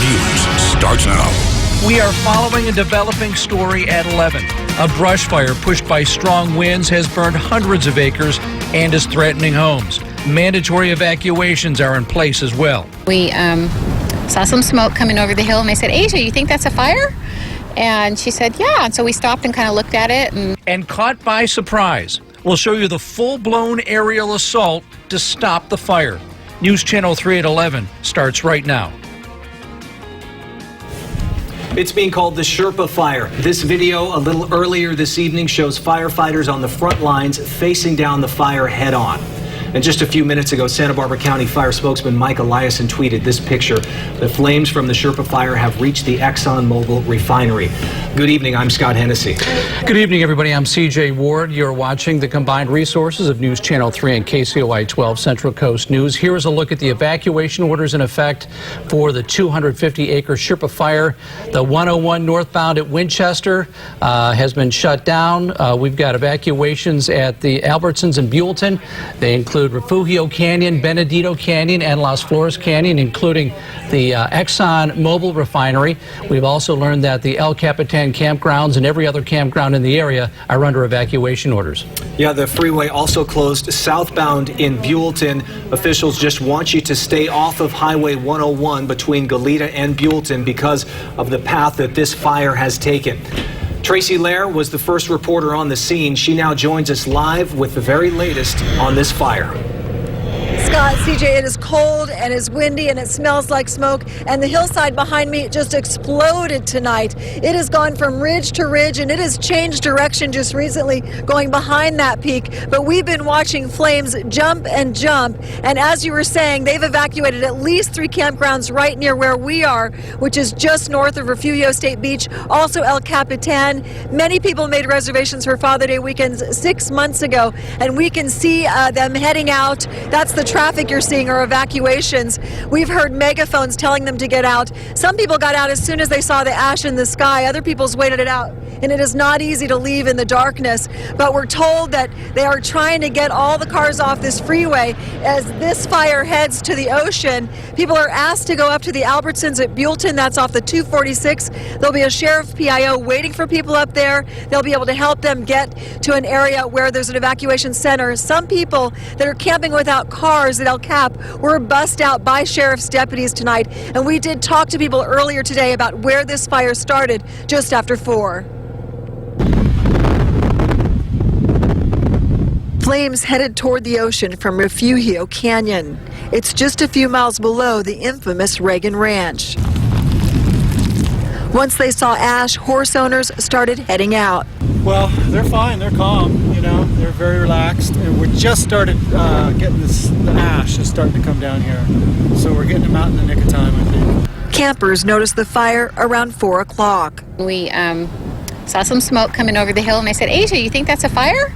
News starts now. We are following a developing story at 11. A brush fire pushed by strong winds has burned hundreds of acres and is threatening homes. Mandatory evacuations are in place as well. We saw some smoke coming over the hill, and I said, Asia, you think that's a fire? And she said, yeah. And so we stopped and kind of looked at it. And caught by surprise, we'll show you the full-blown aerial assault to stop the fire. News Channel 3 at 11 starts right now. It's being called the Sherpa Fire. This video a little earlier this evening shows firefighters on the front lines facing down the fire head on. And just a few minutes ago, Santa Barbara County Fire spokesman Mike Eliason tweeted this picture. The flames from the Sherpa Fire have reached the ExxonMobil refinery. Good evening, I'm Scott Hennessy. Good evening, everybody. I'm CJ Ward. You're watching the combined resources of News Channel 3 and KCOI 12 Central Coast News. Here is a look at the evacuation orders in effect for the 250-acre Sherpa Fire. The 101 northbound at Winchester has been shut down. We've got evacuations at the Albertsons and Buellton. They include Refugio Canyon, Benedito Canyon, and Las Flores Canyon, including the ExxonMobil refinery. We've also learned that the El Capitan campgrounds and every other campground in the area are under evacuation orders. Yeah, the freeway also closed southbound in Buellton. Officials just want you to stay off of Highway 101 between Goleta and Buellton because of the path that this fire has taken. Tracy Lair was the first reporter on the scene. She now joins us live with the very latest on this fire. Scott, CJ, it is cold and it's windy and it smells like smoke, and the hillside behind me just exploded tonight. It has gone from ridge to ridge, and it has changed direction just recently going behind that peak, but we've been watching flames jump and jump, and as you were saying, they've evacuated at least 3 campgrounds right near where we are, which is just north of Refugio State Beach, also El Capitan. Many people made reservations for Father Day weekends 6 months ago, and we can see them heading out. That's the traffic you're seeing, are evacuations. We've heard megaphones telling them to get out. Some people got out as soon as they saw the ash in the sky. Other people's waited it out. And it is not easy to leave in the darkness. But we're told that they are trying to get all the cars off this freeway as this fire heads to the ocean. People are asked to go up to the Albertsons at Buellton. That's off the 246. There'll be a sheriff PIO waiting for people up there. They'll be able to help them get to an area where there's an evacuation center. Some people that are camping without cars at El Cap were bussed out by sheriff's deputies tonight, and we did talk to people earlier today about where this fire started just after 4. Flames headed toward the ocean from Refugio Canyon. It's just a few miles below the infamous Reagan Ranch. Once they saw ash, horse owners started heading out. Well, they're fine. They're calm. You know, they're very relaxed. And we just started getting the ash is starting to come down here. So we're getting them out in the nick of time, I think. Campers noticed the fire around 4 o'clock. We saw some smoke coming over the hill, and I said, Asia, you think that's a fire?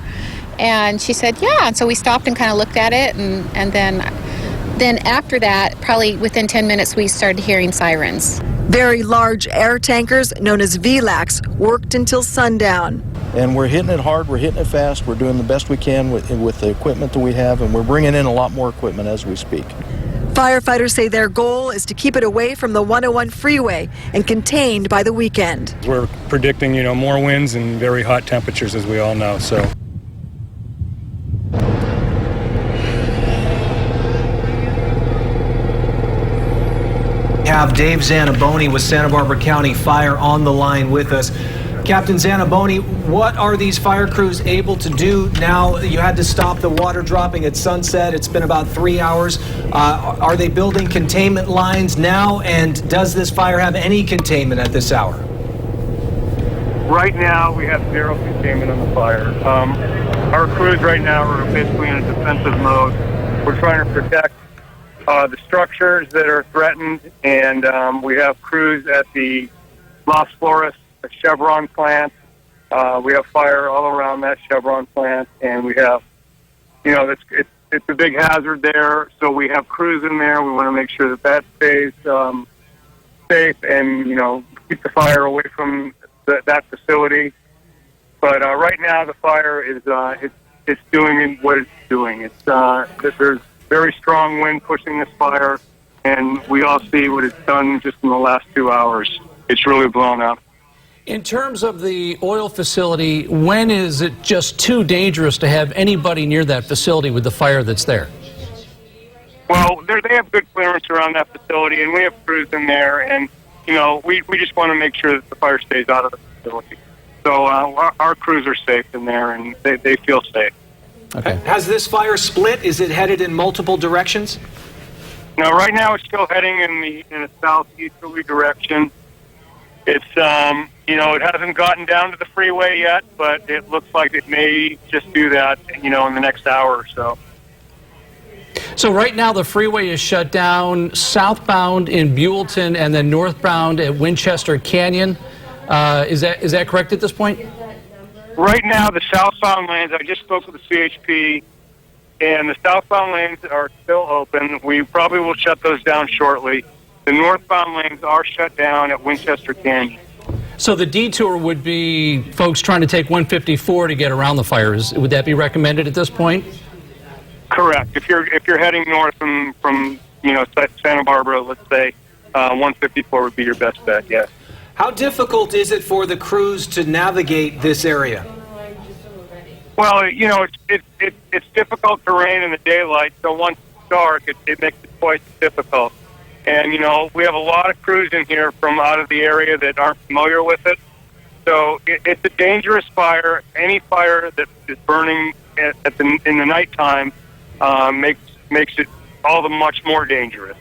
And she said, yeah. And so we stopped and kind of looked at it, and then after that, probably within 10 minutes, we started hearing sirens. Very large air tankers, known as VLACs, worked until sundown. And we're hitting it hard, we're hitting it fast, we're doing the best we can with the equipment that we have, and we're bringing in a lot more equipment as we speak. Firefighters say their goal is to keep it away from the 101 freeway and contained by the weekend. We're predicting, more winds and very hot temperatures, as we all know, so. Have Dave Zaniboni with Santa Barbara County Fire on the line with us. Captain Zaniboni, what are these fire crews able to do now? You had to stop the water dropping at sunset. It's been about 3 hours. Are they building containment lines now? And does this fire have any containment at this hour? Right now, we have zero containment on the fire. Our crews right now are basically in a defensive mode. We're trying to protect the structures that are threatened, and we have crews at the Las Flores Chevron plant. We have fire all around that Chevron plant, and we have, it's a big hazard there, so we have crews in there. We want to make sure that stays safe and, keep the fire away from that facility. But right now the fire is it's doing what it's doing. There's very strong wind pushing this fire. and we all see what it's done just in the last 2 hours. It's really blown up. In terms of the oil facility, when is it just too dangerous to have anybody near that facility with the fire that's there? Well, they have good clearance around that facility, and we have crews in there, and, you know, we just want to make sure that the fire stays out of the facility. So our crews are safe in there, and they feel safe. Okay. Has this fire split? Is it headed in multiple directions? Now, right now, it's still heading in a southeasterly direction. It's, you know, it hasn't gotten down to the freeway yet, but it looks like it may just do that, you know, in the next hour or so. So right now the freeway is shut down southbound in Buellton and then northbound at Winchester Canyon. Is that correct at this point? Right now, the southbound lanes, I just spoke with the CHP, and the southbound lanes are still open. We probably will shut those down shortly. The northbound lanes are shut down at Winchester Canyon. So the detour would be folks trying to take 154 to get around the fires. Would that be recommended at this point? Correct. If you're heading north from you know, Santa Barbara, let's say, 154 would be your best bet. Yes. How difficult is it for the crews to navigate this area? Well, you know, it's difficult terrain in the daylight, so once it's dark, it makes it quite difficult. And, you know, we have a lot of crews in here from out of the area that aren't familiar with it. So it's a dangerous fire. Any fire that is burning in the nighttime makes it all the much more dangerous.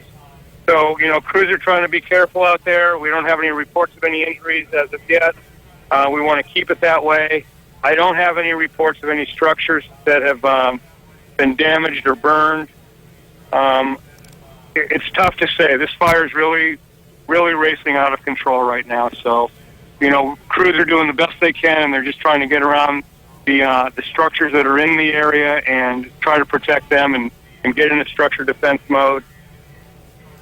So, you know, crews are trying to be careful out there. We don't have any reports of any injuries as of yet. We want to keep it that way. I don't have any reports of any structures that have been damaged or burned. It's tough to say. This fire is really, really racing out of control right now. So, you know, crews are doing the best they can, and they're just trying to get around the structures that are in the area and try to protect them and get in a structure defense mode.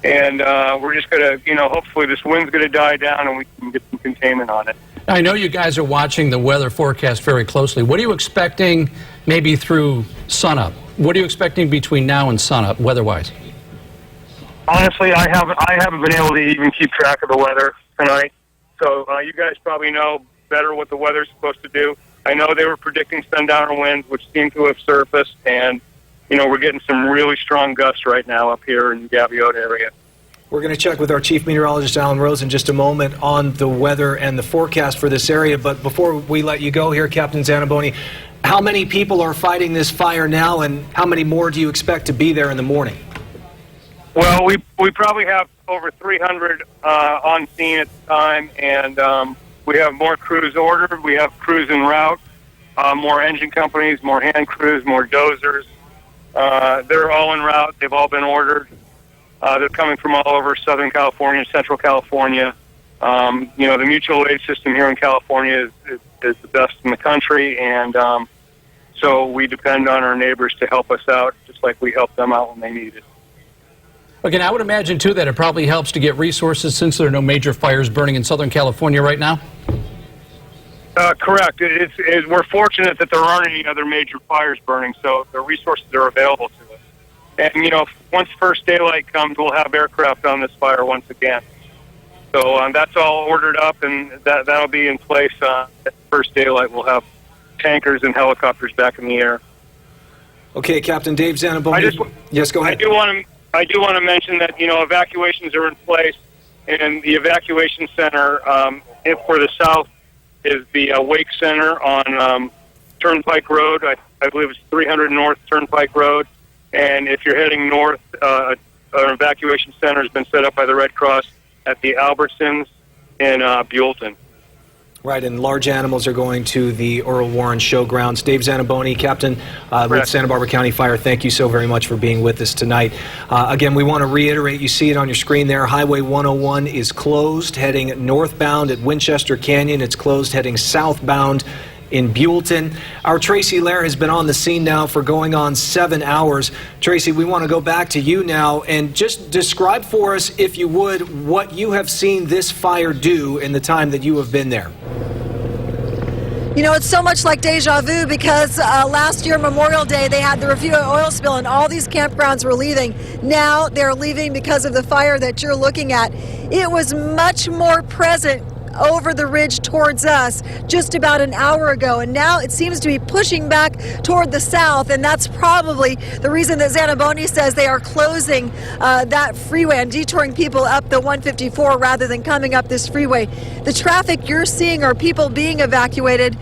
And we're just going to, you know, hopefully this wind's going to die down and we can get some containment on it. I know you guys are watching the weather forecast very closely. What are you expecting maybe through sunup? What are you expecting between now and sunup weather-wise? Honestly, I haven't been able to even keep track of the weather tonight. So you guys probably know better what the weather's supposed to do. I know they were predicting sundowner winds, which seem to have surfaced, and you know, we're getting some really strong gusts right now up here in the Gaviota area. We're going to check with our Chief Meteorologist, Alan Rose, in just a moment on the weather and the forecast for this area. But before we let you go here, Captain Zaniboni, how many people are fighting this fire now, and how many more do you expect to be there in the morning? Well, we probably have over 300 on scene at the time, and we have more crews ordered. We have crews en route, more engine companies, more hand crews, more dozers. They're all en route. They've all been ordered. They're coming from all over Southern California, Central California. You know, the mutual aid system here in California is the best in the country, and so we depend on our neighbors to help us out, just like we help them out when they need it. Again, I would imagine, too, that it probably helps to get resources since there are no major fires burning in Southern California right now? Correct. We're fortunate that there aren't any other major fires burning, so the resources are available to us. And, you know, once first daylight comes, we'll have aircraft on this fire once again. So that's all ordered up, and that'll be in place at first daylight. We'll have tankers and helicopters back in the air. Okay, Captain Dave Zaniboni. Yes, go ahead. I do want to mention that, you know, evacuations are in place, and the evacuation center for the south is the Wake Center on Turnpike Road. I believe it's 300 North Turnpike Road. And if you're heading north, an evacuation center has been set up by the Red Cross at the Albertsons in Buellton. Right, and large animals are going to the Earl Warren Showgrounds. Dave Zaniboni, Captain with Santa Barbara County Fire, thank you so very much for being with us tonight. Again, we want to reiterate, you see it on your screen there, Highway 101 is closed heading northbound at Winchester Canyon. It's closed heading southbound in Buellton. Our Tracy Lair has been on the scene now for going on 7 hours. Tracy, we want to go back to you now and just describe for us, if you would, what you have seen this fire do in the time that you have been there. You know, it's so much like deja vu because last year, Memorial Day, they had the Refugio oil spill and all these campgrounds were leaving. Now they're leaving because of the fire that you're looking at. It was much more present over the ridge towards us just about an hour ago, and now it seems to be pushing back toward the south, and that's probably the reason that Zaniboni says they are closing that freeway and detouring people up the 154 rather than coming up this freeway. The traffic you're seeing are people being evacuated.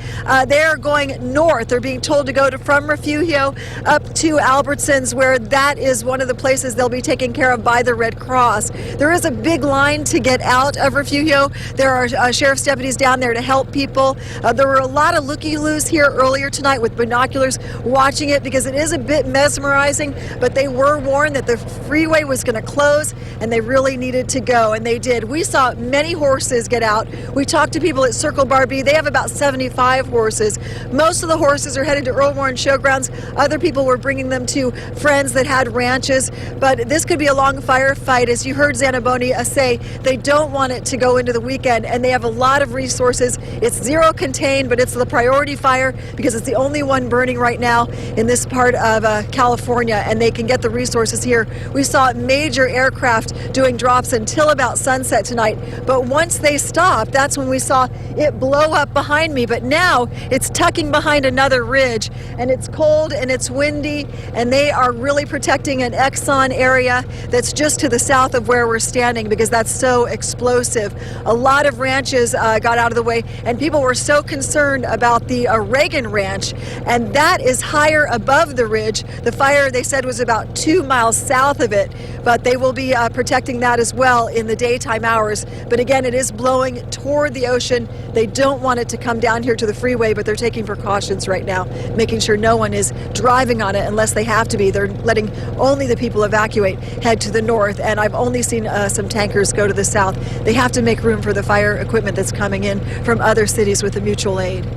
They're going north. They're being told to go from Refugio up to Albertsons, where that is one of the places they'll be taken care of by the Red Cross. There is a big line to get out of Refugio. There are sheriff's deputies down there to help people. There were a lot of looky-loos here earlier tonight with binoculars watching it because it is a bit mesmerizing, but they were warned that the freeway was going to close and they really needed to go, and they did. We saw many horses get out. We talked to people at Circle Bar B. They have about 75 horses. Most of the horses are headed to Earl Warren Showgrounds. Other people were bringing them to friends that had ranches, but this could be a long firefight. As you heard Zaniboni say, they don't want it to go into the weekend, and they have a lot of resources. It's zero contained, but it's the priority fire because it's the only one burning right now in this part of California, and they can get the resources here. We saw major aircraft doing drops until about sunset tonight, but once they stopped, that's when we saw it blow up behind me. But now it's tucking behind another ridge, and it's cold and it's windy, and they are really protecting an Exxon area that's just to the south of where we're standing because that's so explosive. A lot of ranches got out of the way, and people were so concerned about the Reagan Ranch, and that is higher above the ridge. The fire, they said, was about 2 miles south of it, but they will be protecting that as well in the daytime hours. But again, it is blowing toward the ocean. They don't want it to come down here to the freeway, but they're taking precautions right now, making sure no one is driving on it unless they have to be. They're letting only the people evacuate head to the north, and I've only seen some tankers go to the south. They have to make room for the fire equipment that's coming in from other cities with the mutual aid.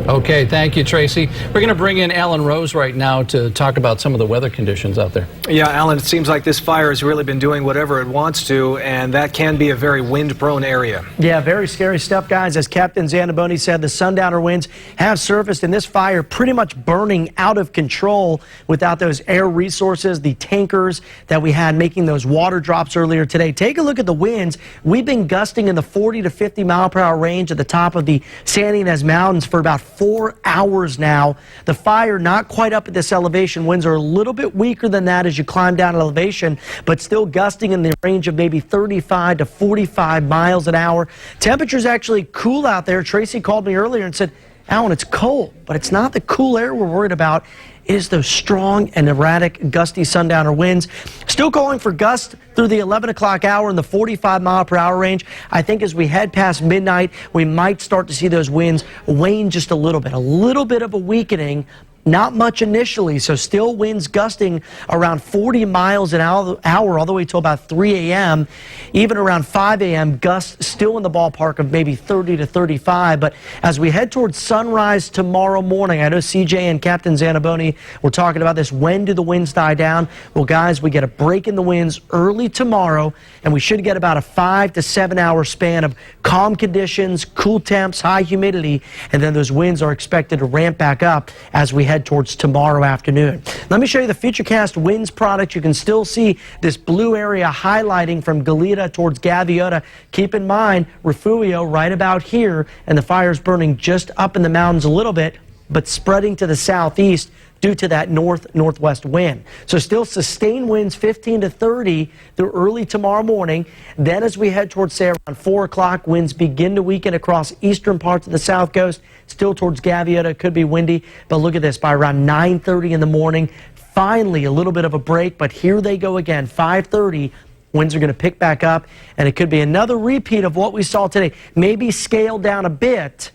Okay, thank you, Tracy. We're going to bring in Alan Rose right now to talk about some of the weather conditions out there. Yeah, Alan, it seems like this fire has really been doing whatever it wants to, and that can be a very wind-prone area. Yeah, very scary stuff, guys. As Captain Zaniboni said, the sundowner winds have surfaced, and this fire pretty much burning out of control without those air resources, the tankers that we had making those water drops earlier today. Take a look at the winds. We've been gusting in the 40 to 50 mile per hour range at the top of the San Ynez Mountains for about 4 hours now. The fire not quite up at this elevation. Winds are a little bit weaker than that as you climb down elevation, but still gusting in the range of maybe 35 to 45 miles an hour. Temperatures actually cool out there. Tracy called me earlier and said, Alan, it's cold, but it's not the cool air we're worried about. It is those strong and erratic, gusty sundowner winds. Still calling for gusts through the 11 o'clock hour in the 45 mile per hour range. I think as we head past midnight, we might start to see those winds wane just a little bit of a weakening. Not much initially, so still winds gusting around 40 miles an hour all the way till about 3 a.m. Even around 5 a.m., gusts still in the ballpark of maybe 30 to 35. But as we head towards sunrise tomorrow morning, I know CJ and Captain Zaniboni were talking about this. When do the winds die down? Well, guys, we get a break in the winds early tomorrow, and we should get about a 5 to 7 hour span of calm conditions, cool temps, high humidity, and then those winds are expected to ramp back up as we head towards tomorrow afternoon. Let me show you the Futurecast winds product. You can still see this blue area highlighting from Goleta towards Gaviota. Keep in mind, Refugio right about here, and the fire's burning just up in the mountains a little bit, but spreading to the southeast due to that northwest wind. So still sustained winds 15 to 30 through early tomorrow morning. Then as we head towards, say, around 4 o'clock, winds begin to weaken across eastern parts of the south coast. Still towards Gaviota, it could be windy. But look at this, by around 9:30 in the morning, finally a little bit of a break, but here they go again, 5:30. Winds are going to pick back up, and it could be another repeat of what we saw today. Maybe scaled down a bit,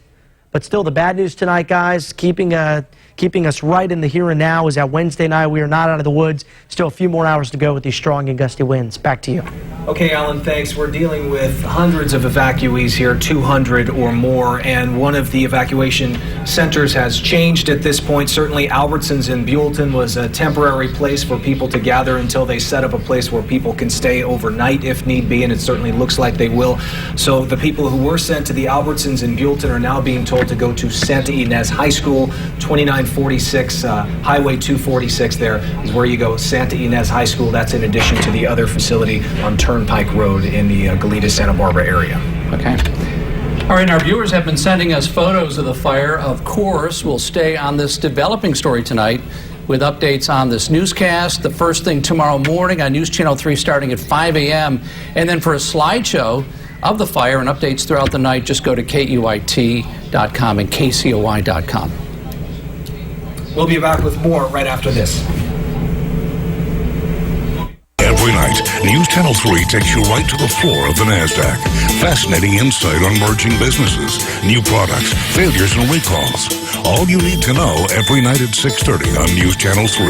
but still the bad news tonight, guys, keeping keeping us right in the here and now is that Wednesday night we are not out of the woods. Still a few more hours to go with these strong and gusty winds. Back to you. Okay, Alan, thanks. We're dealing with hundreds of evacuees here, 200 or more, and one of the evacuation centers has changed at this point. Certainly Albertsons in Buellton was a temporary place for people to gather until they set up a place where people can stay overnight if need be, and it certainly looks like they will. So the people who were sent to the Albertsons in Buellton are now being told to go to Santa Ynez High School. 2946 Highway 246 there is where you go. Santa Ynez High School. That's in addition to the other facility on Turnpike Road in the Goleta, Santa Barbara area. Okay. All right, our viewers have been sending us photos of the fire. Of course, we'll stay on this developing story tonight with updates on this newscast. The first thing tomorrow morning on News Channel 3 starting at 5 a.m. And then for a slideshow of the fire and updates throughout the night, just go to KUIT.com and KCOI.com. We'll be back with more right after this. Every night, News Channel 3 takes you right to the floor of the NASDAQ. Fascinating insight on merging businesses, new products, failures, and recalls. All you need to know every night at 6:30 on News Channel 3.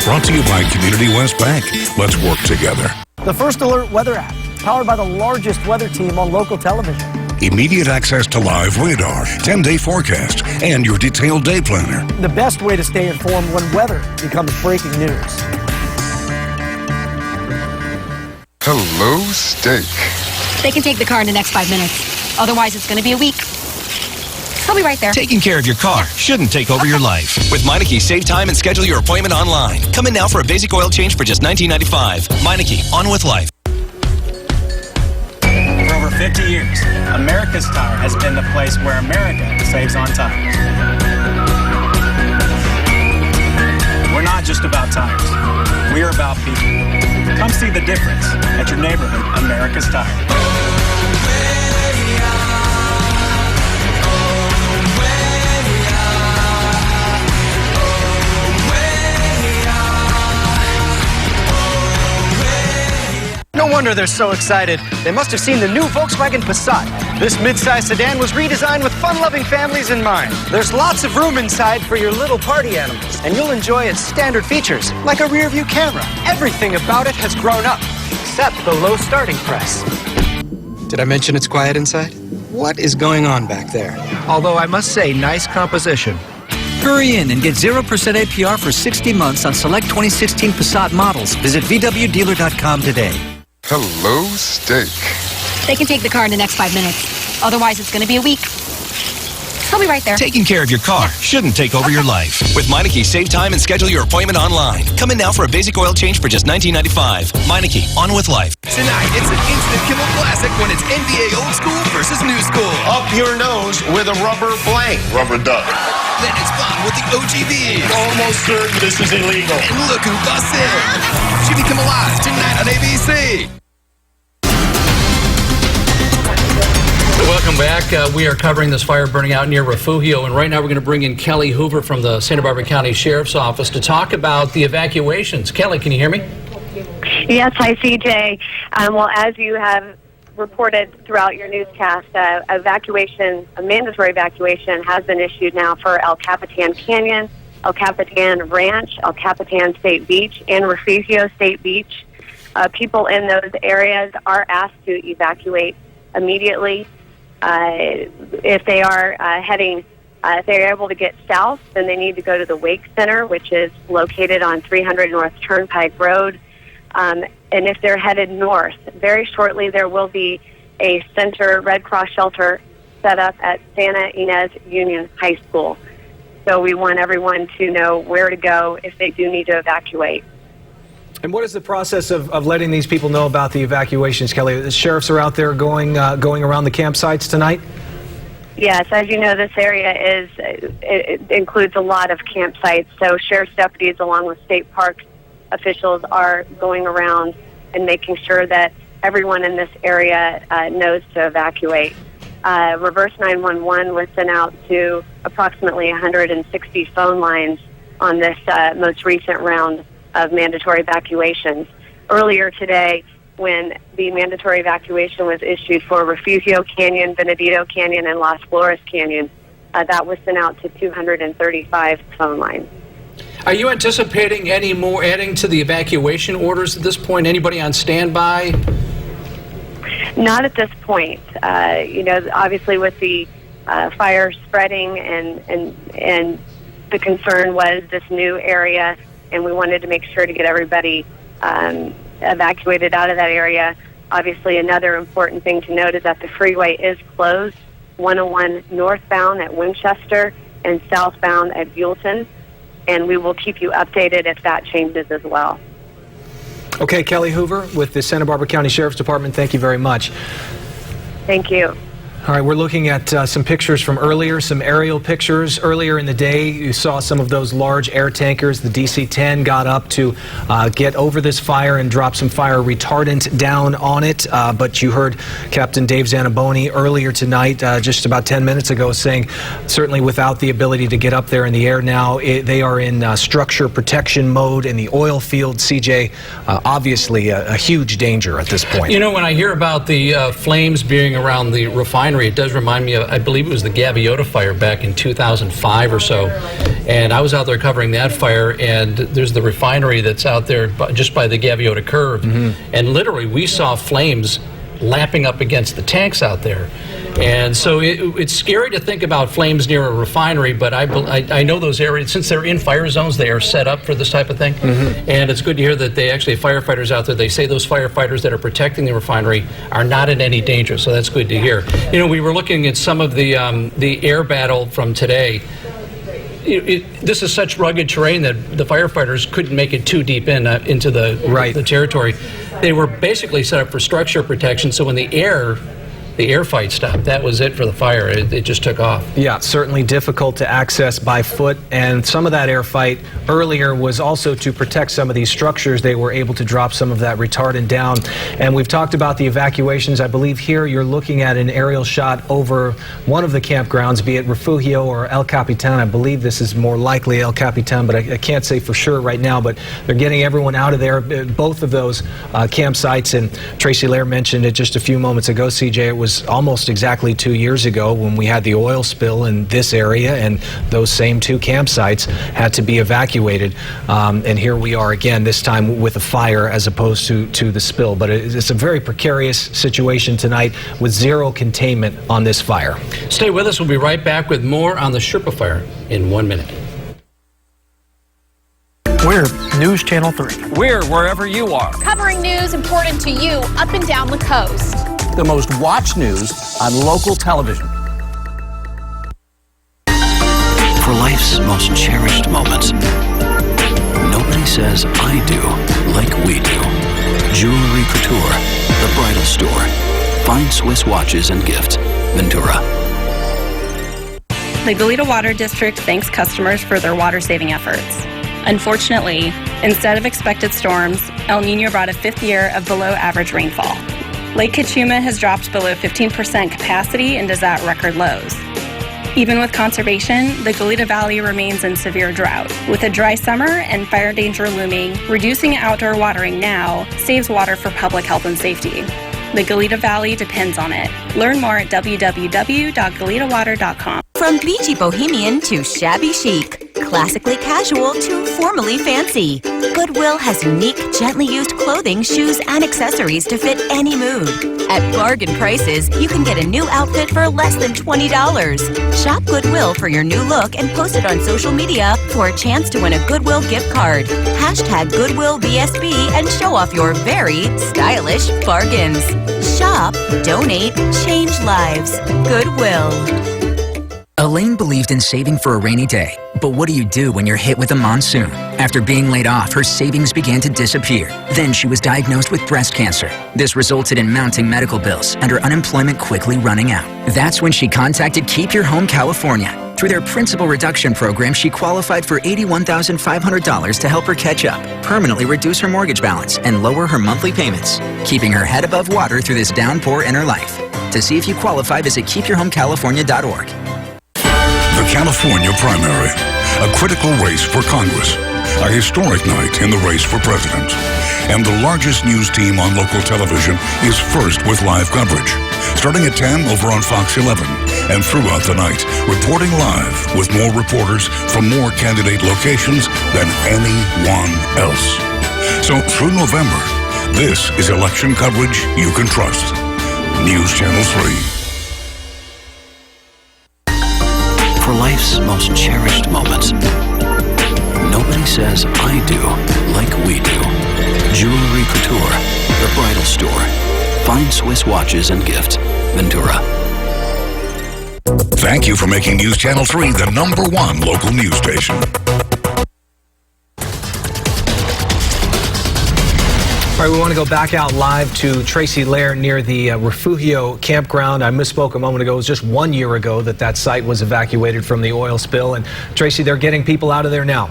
Brought to you by Community West Bank. Let's work together. The First Alert Weather app, powered by the largest weather team on local television. Immediate access to live radar, 10-day forecast, and your detailed day planner. The best way to stay informed when weather becomes breaking news. Hello, steak. They can take the car in the next 5 minutes. Otherwise, it's going to be a week. I'll be right there. Taking care of your car shouldn't take over your life. With Meineke, save time and schedule your appointment online. Come in now for a basic oil change for just $19.95. Meineke, on with life. For over 50 years, America's Tire has been the place where America saves on tires. We're not just about tires. We're about people. Come see the difference at your neighborhood America's Tire. No wonder they're so excited. They must have seen the new Volkswagen Passat. This midsize sedan was redesigned with fun-loving families in mind. There's lots of room inside for your little party animals, and you'll enjoy its standard features, like a rear-view camera. Everything about it has grown up, except the low starting price. Did I mention it's quiet inside? What is going on back there? Although I must say, nice composition. Hurry in and get 0% APR for 60 months on select 2016 Passat models. Visit VWDealer.com today. Hello, steak. They can take the car in the next 5 minutes. Otherwise, it's going to be a week. I'll be right there. Taking care of your car shouldn't take over your life. With Meineke, save time and schedule your appointment online. Come in now for a basic oil change for just $19.95. Meineke, on with life. Tonight, it's an instant killer classic when it's NBA old school versus new school. Up your nose with a rubber blank. Rubber duck. Then it's fun with the OGB. Almost certain this is illegal. And look who busts in. Jimmy Come Alive tonight on ABC. Welcome back. We are covering this fire burning out near Refugio, and right now we're going to bring in Kelly Hoover from the Santa Barbara County Sheriff's Office to talk about the evacuations. Kelly, can you hear me? Yes, hi, CJ. Well, as you have reported throughout your newscast, a mandatory evacuation has been issued now for El Capitan Canyon, El Capitan Ranch, El Capitan State Beach, and Refugio State Beach. People in those areas are asked to evacuate immediately. If they are if they're able to get south, then they need to go to the Wake Center, which is located on 300 North Turnpike Road. And if they're headed north, very shortly there will be a center Red Cross shelter set up at Santa Ynez Union High School. So we want everyone to know where to go if they do need to evacuate. And what is the process of letting these people know about the evacuations, Kelly? The sheriffs are out there going around the campsites tonight? Yes, as you know, this area it includes a lot of campsites. So sheriff's deputies, along with state parks officials, are going around and making sure that everyone in this area knows to evacuate. Reverse 911 was sent out to approximately 160 phone lines on this most recent round of mandatory evacuations. Earlier today, when the mandatory evacuation was issued for Refugio Canyon, Benedito Canyon, and Las Flores Canyon, that was sent out to 235 phone lines. Are you anticipating any more adding to the evacuation orders at this point? Anybody on standby? Not at this point. Obviously with the fire spreading and the concern was this new area, and we wanted to make sure to get everybody evacuated out of that area. Obviously, another important thing to note is that the freeway is closed, 101 northbound at Winchester and southbound at Buellton, and we will keep you updated if that changes as well. Okay, Kelly Hoover with the Santa Barbara County Sheriff's Department, thank you very much. Thank you. All right, we're looking at some pictures from earlier, some aerial pictures. Earlier in the day, you saw some of those large air tankers. The DC-10 got up to get over this fire and drop some fire retardant down on it. But you heard Captain Dave Zaniboni earlier tonight, just about 10 minutes ago, saying certainly without the ability to get up there in the air now, they are in structure protection mode in the oil field. CJ, obviously a huge danger at this point. You know, when I hear about the flames being around the refinery, it does remind me of, I believe it was the Gaviota fire back in 2005 or so. And I was out there covering that fire, and there's the refinery that's out there just by the Gaviota curve. And literally, we saw flames lapping up against the tanks out there. And so it's scary to think about flames near a refinery, but I know those areas, since they're in fire zones, they are set up for this type of thing. And it's good to hear that they actually, firefighters out there, they say those firefighters that are protecting the refinery are not in any danger, so that's good to hear. You know, we were looking at some of the air battle from today. This is such rugged terrain that the firefighters couldn't make it too deep into the territory. They were basically set up for structure protection, so when the air fight stopped, that was it for the fire. It just took off. Yeah, certainly difficult to access by foot, and some of that air fight earlier was also to protect some of these structures. They were able to drop some of that retardant down, and we've talked about the evacuations. I believe here you're looking at an aerial shot over one of the campgrounds, be it Refugio or El Capitan. I believe this is more likely El Capitan, but I can't say for sure right now, but they're getting everyone out of there, both of those campsites. And Tracy Lair mentioned it just a few moments ago, CJ, it was almost exactly 2 years ago when we had the oil spill in this area, and those same two campsites had to be evacuated. And here we are again, this time with a fire as opposed to the spill. But it's a very precarious situation tonight with zero containment on this fire. Stay with us. We'll be right back with more on the Sherpa Fire in 1 minute. We're News Channel 3. We're wherever you are. Covering news important to you up and down the coast. The most watched news on local television. For life's most cherished moments, nobody says I do like we do. Jewelry Couture, the bridal store. Fine Swiss watches and gifts. Ventura. The Goleta Water District thanks customers for their water-saving efforts. Unfortunately, instead of expected storms, El Nino brought a fifth year of below-average rainfall. Lake Cachuma has dropped below 15% capacity and is at record lows. Even with conservation, the Goleta Valley remains in severe drought. With a dry summer and fire danger looming, reducing outdoor watering now saves water for public health and safety. The Goleta Valley depends on it. Learn more at www.goletawater.com. From beachy bohemian to shabby chic, classically casual to formally fancy, Goodwill has unique, gently used clothing, shoes, and accessories to fit any mood. At bargain prices, you can get a new outfit for less than $20. Shop Goodwill for your new look and post it on social media for a chance to win a Goodwill gift card. Hashtag GoodwillBSB and show off your very stylish bargains. Shop, donate, change lives. Goodwill. Elaine believed in saving for a rainy day. But what do you do when you're hit with a monsoon? After being laid off, her savings began to disappear. Then she was diagnosed with breast cancer. This resulted in mounting medical bills and her unemployment quickly running out. That's when she contacted Keep Your Home California. Through their principal reduction program, she qualified for $81,500 to help her catch up, permanently reduce her mortgage balance, and lower her monthly payments, keeping her head above water through this downpour in her life. To see if you qualify, visit keepyourhomecalifornia.org. The California primary. a critical race for Congress, a historic night in the race for president. And the largest news team on local television is first with live coverage, starting at 10 over on Fox 11 and throughout the night, reporting live with more reporters from more candidate locations than anyone else. So through November, this is election coverage you can trust. News Channel 3. For life's most cherished moments, nobody says I do like we do. Jewelry Couture, the bridal store. Fine Swiss watches and gifts. Ventura. Thank you for making News Channel 3 the #1 local news station. All right, we want to go back out live to Tracy Lair near the Refugio campground. I misspoke a moment ago. It was just 1 year ago that site was evacuated from the oil spill. And Tracy, they're getting people out of there now.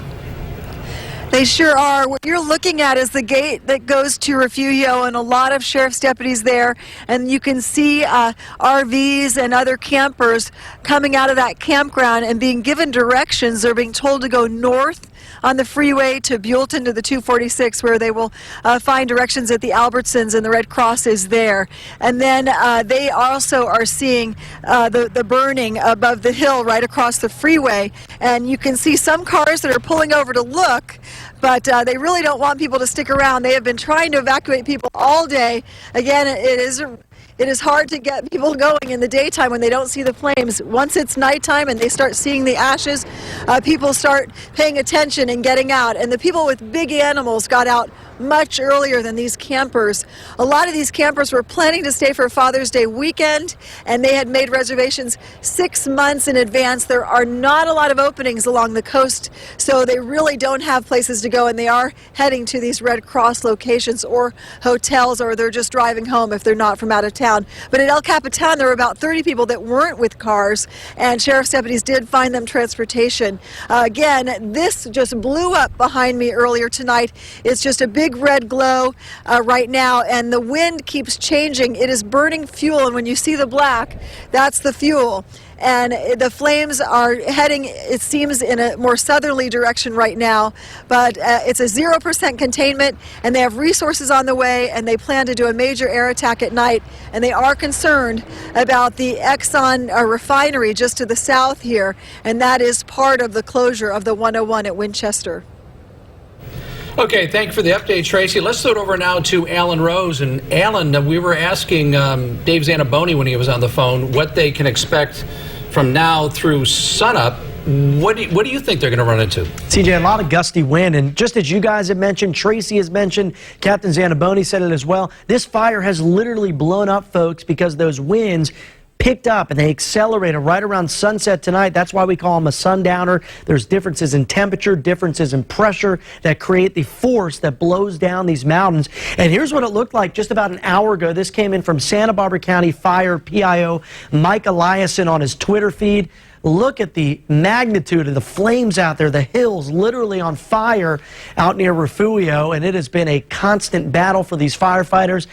They sure are. What you're looking at is the gate that goes to Refugio, and a lot of sheriff's deputies there. And you can see RVs and other campers coming out of that campground and being given directions. They're being told to go north on the freeway to Buellton to the 246, where they will find directions at the Albertsons, and the Red Cross is there. And then they also are seeing the burning above the hill right across the freeway. And you can see some cars that are pulling over to look, but they really don't want people to stick around. They have been trying to evacuate people all day. Again, it is hard to get people going in the daytime when they don't see the flames. Once it's nighttime and they start seeing the ashes, people start paying attention and getting out. And the people with big animals got out much earlier than these campers. A lot of these campers were planning to stay for Father's Day weekend, and they had made reservations 6 months in advance. There are not a lot of openings along the coast, so they really don't have places to go, and they are heading to these Red Cross locations or hotels, or they're just driving home if they're not from out of town. But at El Capitan, there were about 30 people that weren't with cars, and sheriff's deputies did find them transportation. Again, this just blew up behind me earlier tonight. It's just a big red glow right now, and the wind keeps changing. It is burning fuel, and when you see the black, that's the fuel. And the flames are heading, it seems, in a more southerly direction right now. But it's a 0% containment, and they have resources on the way, and they plan to do a major air attack at night. And they are concerned about the Exxon refinery just to the south here, and that is part of the closure of the 101 at Winchester. Okay, thank you for the update, Tracy. Let's throw it over now to Alan Rose. And Alan, we were asking Dave Zaniboni when he was on the phone what they can expect from now through sunup. What do you think they're going to run into? CJ, a lot of gusty wind, and just as you guys have mentioned, Tracy has mentioned, Captain Zaniboni said it as well, this fire has literally blown up, folks, because those winds picked up and they accelerated right around sunset tonight. That's why we call them a sundowner. There's differences in temperature, differences in pressure that create the force that blows down these mountains. And here's what it looked like just about an hour ago. This came in from Santa Barbara County Fire PIO Mike Eliason on his Twitter feed. Look at the magnitude of the flames out there, the hills literally on fire out near Refugio, and it has been a constant battle for these firefighters.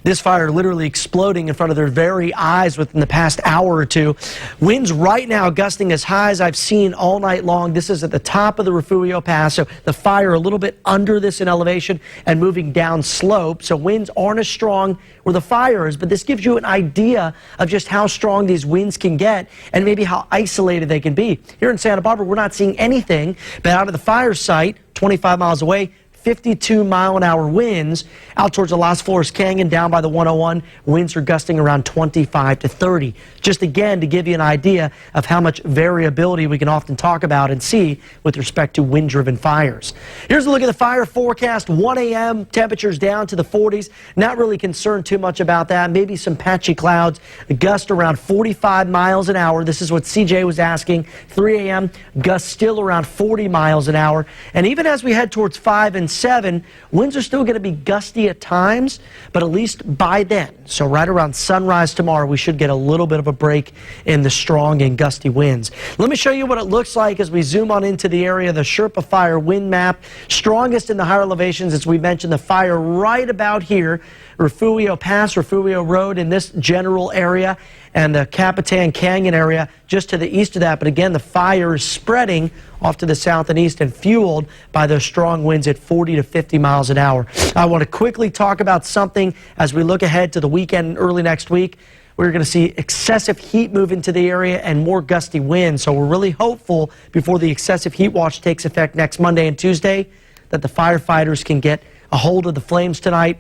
This fire literally exploding in front of their very eyes within the past hour or two. Winds right now gusting as high as I've seen all night long. This is at the top of the Refugio Pass, so the fire a little bit under this in elevation and moving down slope. So winds aren't as strong where the fire is, but this gives you an idea of just how strong these winds can get and maybe how isolated they can be. Here in Santa Barbara, we're not seeing anything, but out of the fire site, 25 miles away, 52-mile-an-hour winds out towards the Las Flores Canyon down by the 101. Winds are gusting around 25 to 30. Just again to give you an idea of how much variability we can often talk about and see with respect to wind-driven fires. Here's a look at the fire forecast. 1 a.m. temperatures down to the 40s. Not really concerned too much about that. Maybe some patchy clouds. A gust around 45 miles an hour. This is what CJ was asking. 3 a.m. gusts still around 40 miles an hour. And even as we head towards 5 and 7, winds are still going to be gusty at times, but at least by then, so right around sunrise tomorrow, we should get a little bit of a break in the strong and gusty winds. Let me show you what it looks like as we zoom on into the area, the Sherpa Fire wind map. Strongest in the higher elevations, as we mentioned, the fire right about here, Refugio Pass, Refugio Road in this general area, and the Capitan Canyon area just to the east of that. But again, the fire is spreading off to the south and east and fueled by those strong winds at 40 to 50 miles an hour. I want to quickly talk about something as we look ahead to the weekend and early next week. We're going to see excessive heat move into the area and more gusty winds. So we're really hopeful before the excessive heat watch takes effect next Monday and Tuesday that the firefighters can get a hold of the flames tonight,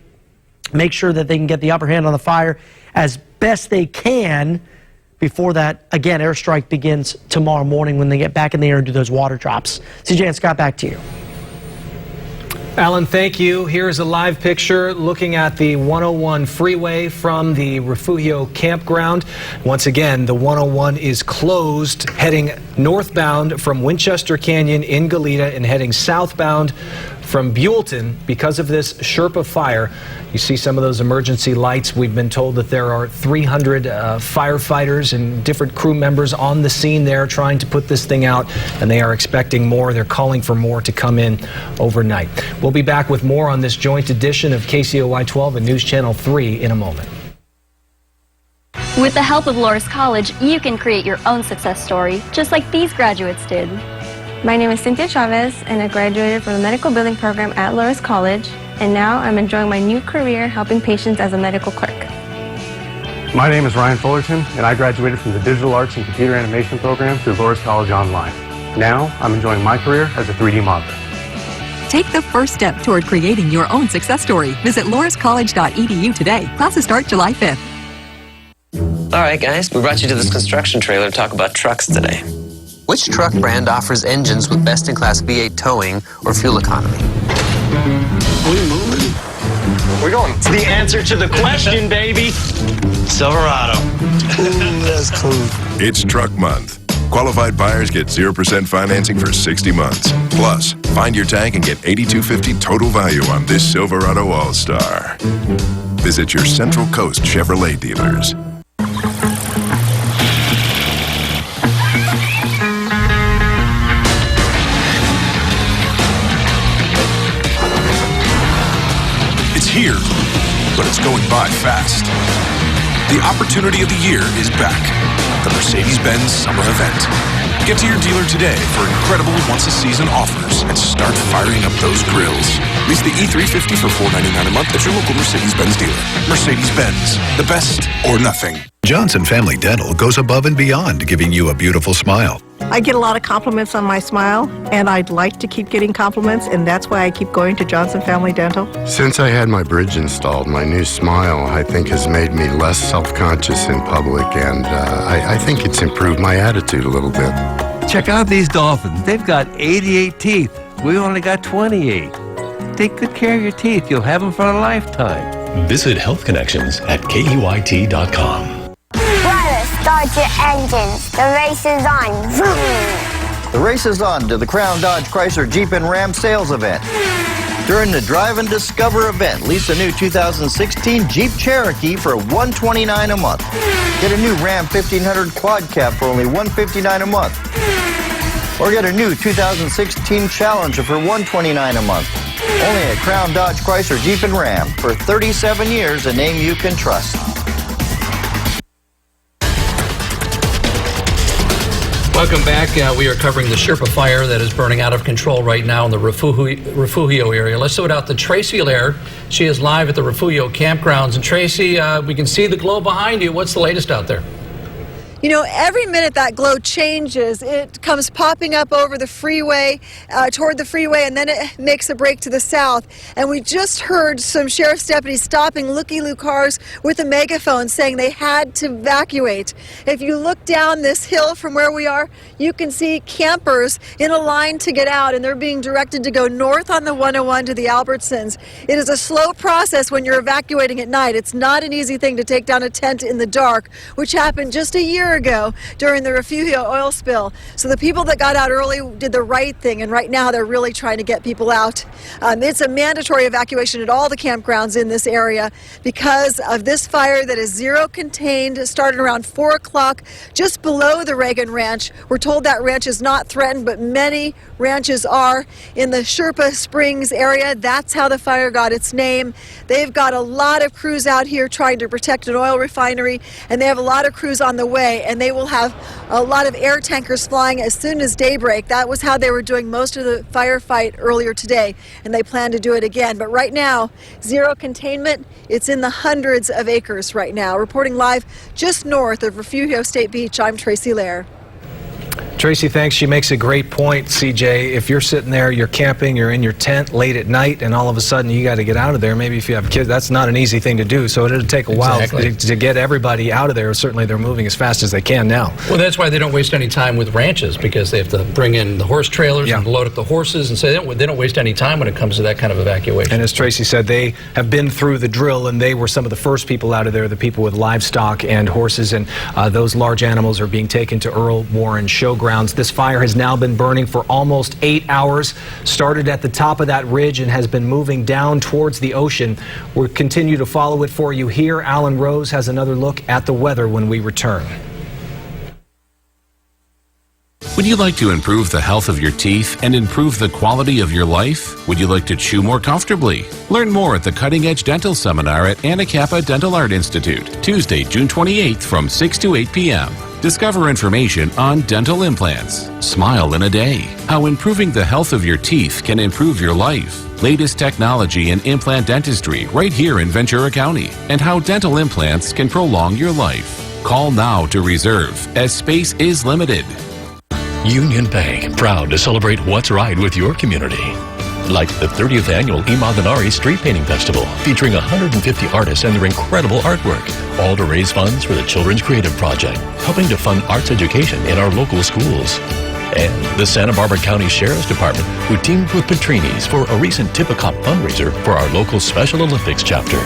make sure that they can get the upper hand on the fire as best they can before that, again, airstrike begins tomorrow morning when they get back in the air and do those water drops. CJ and Scott, back to you. Alan, thank you. Here's a live picture looking at the 101 freeway from the Refugio campground. Once again, the 101 is closed, heading northbound from Winchester Canyon in Goleta and heading southbound from Buellton because of this Sherpa fire. You see some of those emergency lights. We've been told that there are 300 firefighters and different crew members on the scene there trying to put this thing out, and they are expecting more. They're calling for more to come in overnight. We'll be back with more on this joint edition of KCOY 12 and News Channel 3 in a moment. With the help of Loras College, you can create your own success story, just like these graduates did. My name is Cynthia Chavez, and I graduated from the medical billing program at Loras College, and now I'm enjoying my new career helping patients as a medical clerk. My name is Ryan Fullerton, and I graduated from the Digital Arts and Computer Animation program through Loras College Online. Now, I'm enjoying my career as a 3D modeler. Take the first step toward creating your own success story. Visit lorascollege.edu today. Classes start July 5th. All right, guys, we brought you to this construction trailer to talk about trucks today. Which truck brand offers engines with best-in-class V8 towing or fuel economy? We're going. It's the answer to the question, baby. Silverado. Ooh, that's cool. It's Truck Month. Qualified buyers get 0% financing for 60 months. Plus, find your tank and get $8,250 total value on this Silverado All-Star. Visit your Central Coast Chevrolet dealers. Here, but it's going by fast. The opportunity of the year is back. The Mercedes-Benz Summer Event. Get to your dealer today for incredible once-a-season offers and start firing up those grills. Lease the E350 for $499 a month at your local Mercedes-Benz dealer. Mercedes-Benz, the best or nothing. Johnson Family Dental goes above and beyond, giving you a beautiful smile. I get a lot of compliments on my smile, and I'd like to keep getting compliments, and that's why I keep going to Johnson Family Dental. Since I had my bridge installed, my new smile, I think, has made me less self-conscious in public, and I think it's improved my attitude a little bit. Check out these dolphins. They've got 88 teeth. We only got 28. Take good care of your teeth. You'll have them for a lifetime. Visit Health Connections at KEYT.com. Start your engines. The race is on. Vroom. The race is on to the Crown Dodge Chrysler Jeep and Ram sales event. During the Drive and Discover event, lease a new 2016 Jeep Cherokee for $129 a month. Get a new Ram 1500 Quad Cab for only $159 a month. Or get a new 2016 Challenger for $129 a month. Only at Crown Dodge Chrysler Jeep and Ram. For 37 years, a name you can trust. Welcome back. We are covering the Sherpa Fire that is burning out of control right now in the Refugio area. Let's sort out to Tracy Lair. She is live at the Refugio campgrounds. And Tracy, we can see the glow behind you. What's the latest out there? You know, every minute that glow changes. It comes popping up over the freeway, toward the freeway, and then it makes a break to the south. And we just heard some sheriff's deputies stopping looky-loo cars with a megaphone saying they had to evacuate. If you look down this hill from where we are, you can see campers in a line to get out, and they're being directed to go north on the 101 to the Albertsons. It is a slow process when you're evacuating at night. It's not an easy thing to take down a tent in the dark, which happened just a year ago during the Refugio oil spill. So the people that got out early did the right thing, and right now they're really trying to get people out. It's a mandatory evacuation at all the campgrounds in this area because of this fire that is zero contained, started around 4 o'clock just below the Reagan Ranch. We're told that ranch is not threatened, but many ranches are in the Sherpa Springs area. That's how the fire got its name. They've got a lot of crews out here trying to protect an oil refinery, and they have a lot of crews on the way. today, and they will have a lot of air tankers flying as soon as daybreak. That was how they were doing most of the firefight earlier today, and they plan to do it again. But right now, zero containment. It's in the hundreds of acres right now. Reporting live just north of Refugio State Beach, I'm Tracy Lair. Tracy, thanks. She makes a great point, CJ. If you're sitting there, you're camping, you're in your tent late at night, and all of a sudden you got to get out of there. Maybe if you have kids, that's not an easy thing to do. So it'll take a while to get everybody out of there. Certainly they're moving as fast as they can now. Well, that's why they don't waste any time with ranches, because they have to bring in the horse trailers and load up the horses, and so they don't waste any time when it comes to that kind of evacuation. And as Tracy said, they have been through the drill, and they were some of the first people out of there, the people with livestock and horses, and those large animals are being taken to Earl Warren Showgrounds. This fire has now been burning for almost 8 hours. Started at the top of that ridge and has been moving down towards the ocean. We'll continue to follow it for you here. Alan Rose has another look at the weather when we return. Would you like to improve the health of your teeth and improve the quality of your life? Would you like to chew more comfortably? Learn more at the Cutting Edge Dental Seminar at Anacapa Dental Art Institute, Tuesday, June 28th from 6 to 8 p.m. Discover information on dental implants, Smile in a Day, how improving the health of your teeth can improve your life, latest technology in implant dentistry right here in Ventura County, and how dental implants can prolong your life. Call now to reserve, as space is limited. Union Bank, proud to celebrate what's right with your community. Like the 30th annual Imaginary Street Painting Festival, featuring 150 artists and their incredible artwork, all to raise funds for the Children's Creative Project, helping to fund arts education in our local schools. And the Santa Barbara County Sheriff's Department, who teamed with Petrini's for a recent Tip-A-Cop fundraiser for our local Special Olympics chapter.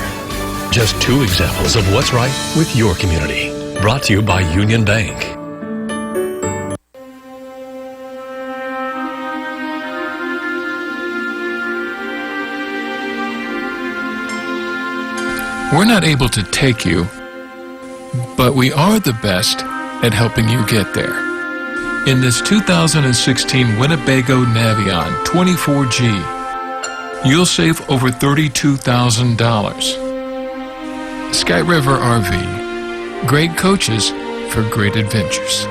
Just two examples of what's right with your community. Brought to you by Union Bank. We're not able to take you, but we are the best at helping you get there. In this 2016 Winnebago Navion 24G, you'll save over $32,000. Sky River RV, great coaches for great adventures.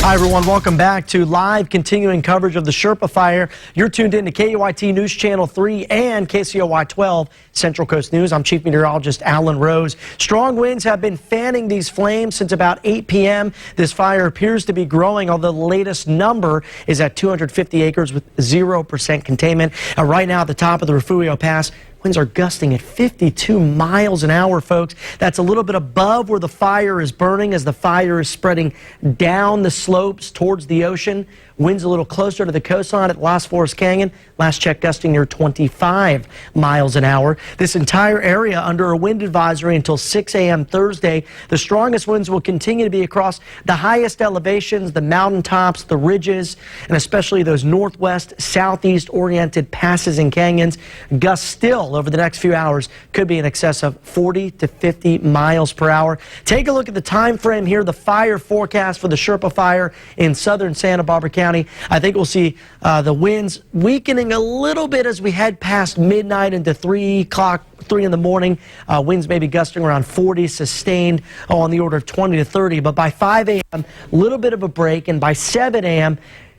Hi, everyone. Welcome back to live continuing coverage of the Sherpa Fire. You're tuned in to KUIT News Channel 3 and KCOY 12 Central Coast News. I'm Chief Meteorologist Alan Rose. Strong winds have been fanning these flames since about 8 p.m. This fire appears to be growing, although the latest number is at 250 acres with 0% containment. Right now at the top of the Refugio Pass, winds are gusting at 52 miles an hour, folks. That's a little bit above where the fire is burning as the fire is spreading down the slopes towards the ocean. Winds a little closer to the coastline at Las Flores Canyon. Last check gusting near 25 miles an hour. This entire area under a wind advisory until 6 a.m. Thursday. The strongest winds will continue to be across the highest elevations, the mountaintops, the ridges, and especially those northwest, southeast oriented passes and canyons. Gusts still over the next few hours could be in excess of 40 to 50 miles per hour. Take a look at the time frame here, the fire forecast for the Sherpa Fire in southern Santa Barbara County. I think we'll see the winds weakening a little bit as we head past midnight into 3 in the morning. Winds may be gusting around 40, sustained on the order of 20 to 30. But by 5 a.m., a little bit of a break, and by 7 a.m.,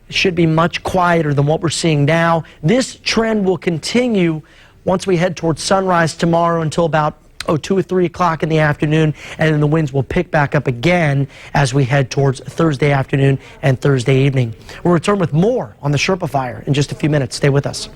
it should be much quieter than what we're seeing now. This trend will continue once we head towards sunrise tomorrow until about 2 or 3 o'clock in the afternoon, and then the winds will pick back up again as we head towards Thursday afternoon and Thursday evening. We'll return with more on the Sherpa Fire in just a few minutes. Stay with us.